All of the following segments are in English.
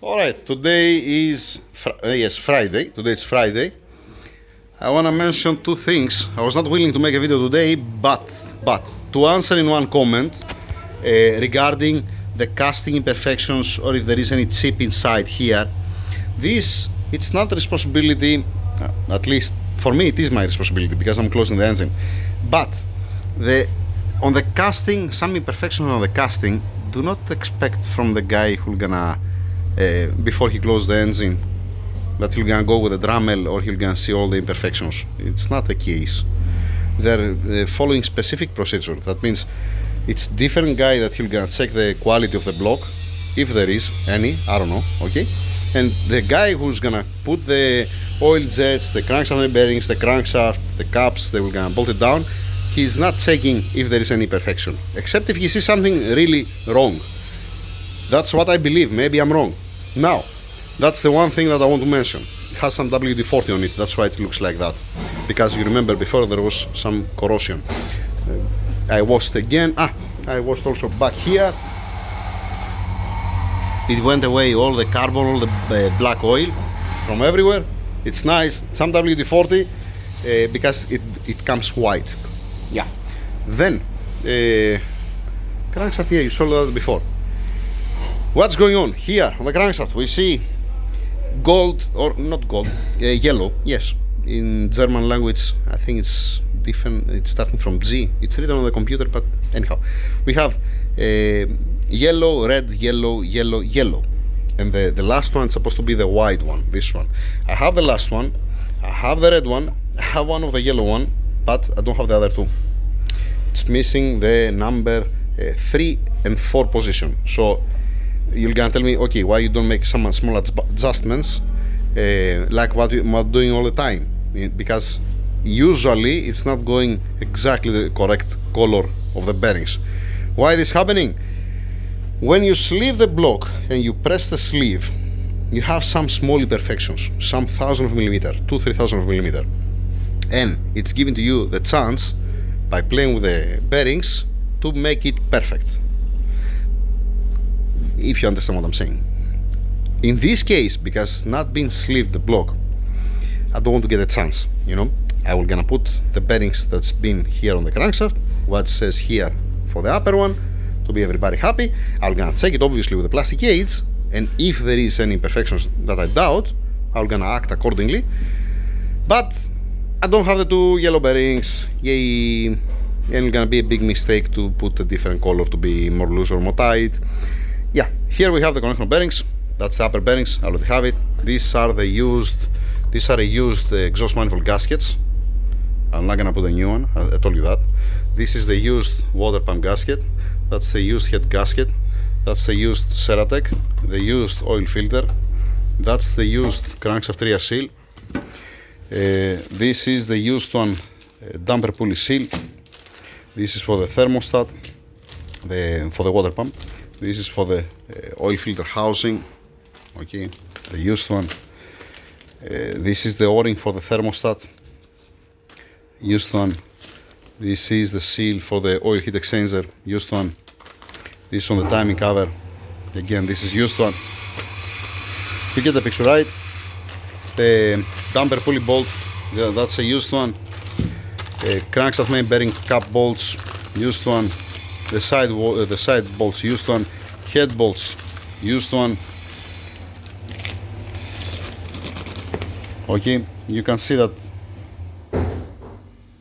All right, today is Friday. Today it's Friday. I want to mention two things. I was not willing to make a video today, but to answer in one comment regarding the casting imperfections or if there is any chip inside here. It's not the responsibility, at least for me it is my responsibility because I'm closing the engine. But on the casting, some imperfections on the casting, do not expect from the guy who's gonna before he closes the engine that he's gonna go with a Dremel or he's gonna see all the imperfections. It's not the case. They're following specific procedure. That means it's different guy that he's gonna check the quality of the block, if there is any, I don't know, okay? And the guy who's gonna put the oil jets, the crankshaft, the bearings, the crankshaft, the caps, they will gonna bolt it down. He's not checking if there is any imperfection, except if he sees something really wrong. That's what I believe. Maybe I'm wrong. Now, that's the one thing that I want to mention. It has some WD-40 on it. That's why it looks like that. Because you remember before there was some corrosion. I washed again. I washed also back here. It went away, all the carbon, all the black oil from everywhere. It's nice. Some WD-40 because it comes white. Yeah. Then crankshaft, yeah, you saw that before. What's going on here on the crankshaft? We see gold, or not gold, yellow. Yes, in German language I think it's different. It's starting from G. It's written on the computer, but anyhow, we have yellow, red, yellow, yellow, yellow, and the last one is supposed to be the white one. This one. I have the last one. I have the red one. I have one of the yellow one, but I don't have the other two. It's missing the number 3 and 4 position. So you're gonna tell me, okay, why you don't make some small adjustments like what you're doing all the time? Because usually it's not going exactly the correct color of the bearings. Why this happening? When you sleeve the block and you press the sleeve, you have some small imperfections, some thousand of millimeter, 2-3,000 of millimeter, and it's giving to you the chance by playing with the bearings to make it perfect, if you understand what I'm saying. In this case, because not being sleeved the block, I don't want to get a chance, you know. I will gonna put the bearings that's been here on the crankshaft, what says here for the upper one, to be everybody happy. I'm gonna check it obviously with the plastic gauge, and if there is any imperfections that I doubt, I'm gonna act accordingly. But I don't have the two yellow bearings, yay, and it's gonna be a big mistake to put a different color to be more loose or more tight. Yeah, here we have the connection bearings. That's the upper bearings. I already have it. These are used exhaust manifold gaskets. I'm not gonna put a new one. I told you that. This is the used water pump gasket. That's the used head gasket. That's the used Ceratec. The used oil filter. That's the used crankshaft rear seal. This is the used one, damper pulley seal. This is for the thermostat, for the water pump. This is for the oil filter housing, okay, the used one. This is the o-ring for the thermostat, used one. This is the seal for the oil heat exchanger, used one. This is on the timing cover, again this is used one. You get the picture, right? The damper pulley bolt, that's a used one. Crankshaft main bearing cap bolts, used one. The side bolts, used one. Head bolts, used one. Okay, you can see that.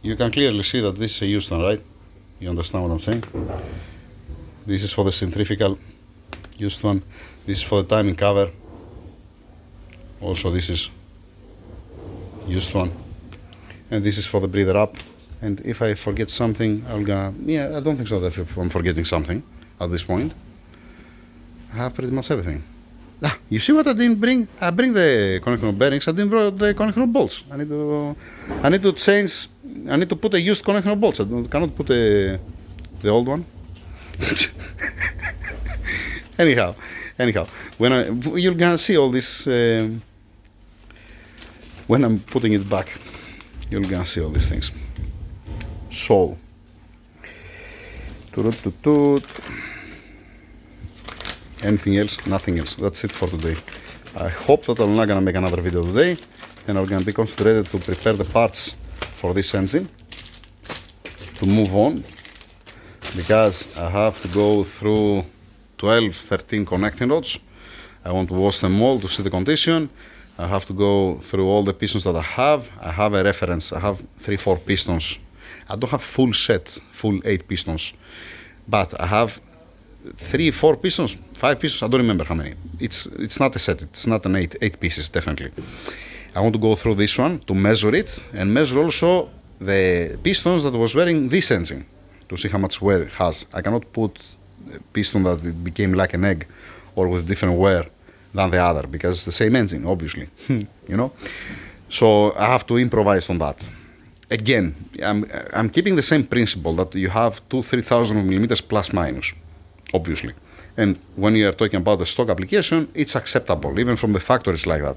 You can clearly see that this is a used one, right? You understand what I'm saying? This is for the centrifugal, used one. This is for the timing cover. Also, this is used one. And this is for the breather up. And if I forget something, I don't think so that if I'm forgetting something at this point. I have pretty much everything. You see what I didn't bring? I bring the connection bearings, I didn't bring the connection bolts. I need to change, I need to put a used connection bolts. I cannot put the old one. Anyhow, when you're gonna see all this, when I'm putting it back, you're gonna see all these things. So, Anything else? Nothing else. That's it for today. I hope that I'm not gonna make another video today, and I'm gonna be concentrated to prepare the parts for this engine to move on, because I have to go through 12, 13 connecting rods. I want to wash them all to see the condition. I have to go through all the pistons that I have. I have a reference. I have 3-4 pistons. I don't have full set, full 8 pistons, but I have 3-4 pistons, 5 pistons. I don't remember how many. It's not a set. It's not an 8 pieces, definitely. I want to go through this one to measure it and measure also the pistons that was wearing this engine to see how much wear it has. I cannot put a piston that it became like an egg or with different wear than the other, because it's the same engine, obviously. You know, so I have to improvise on that. Again, I'm keeping the same principle that you have 2,000-3,000 millimeters plus minus, obviously. And when you are talking about the stock application, it's acceptable, even from the factory it's like that.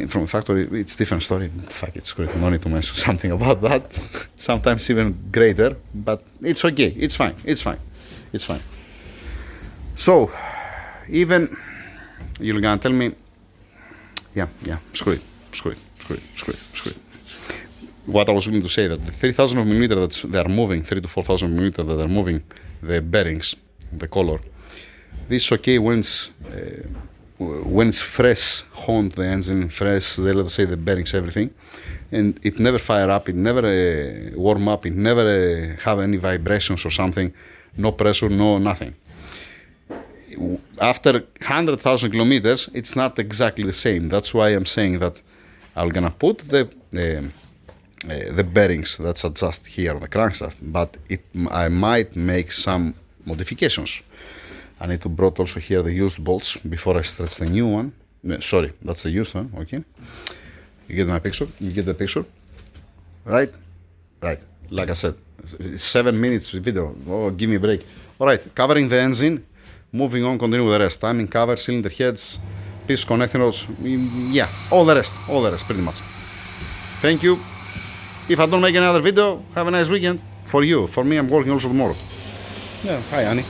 From the factory, it's different story. Fuck it, screw it. No need to mention something about that. Sometimes even greater, but it's okay. It's fine. It's fine. It's fine. So, even you're gonna tell me, yeah, screw it. What I was willing to say, that the 3,000 millimeter that they are moving, 3 to 4,000 millimeter that are moving the bearings, the color, this is okay when it's fresh, honed the engine, fresh, let's say the bearings, everything, and it never fire up, it never warm up, it never have any vibrations or something, no pressure, no nothing. After 100,000 kilometers, it's not exactly the same. That's why I'm saying that I'm gonna put the bearings that's adjust here on the crankshaft, but I might make some modifications. I need to brought also here the used bolts before I stretch the new one. Sorry, that's the used one. Okay, you get my picture. You get the picture, right? Right. Like I said, 7 minutes video. Oh, give me a break. All right, covering the engine. Moving on, continue with the rest. Timing cover, cylinder heads, piston connecting rods. Yeah, all the rest pretty much. Thank you. If I don't make another video, have a nice weekend. For you. For me, I'm working also tomorrow. Yeah, hi Annie.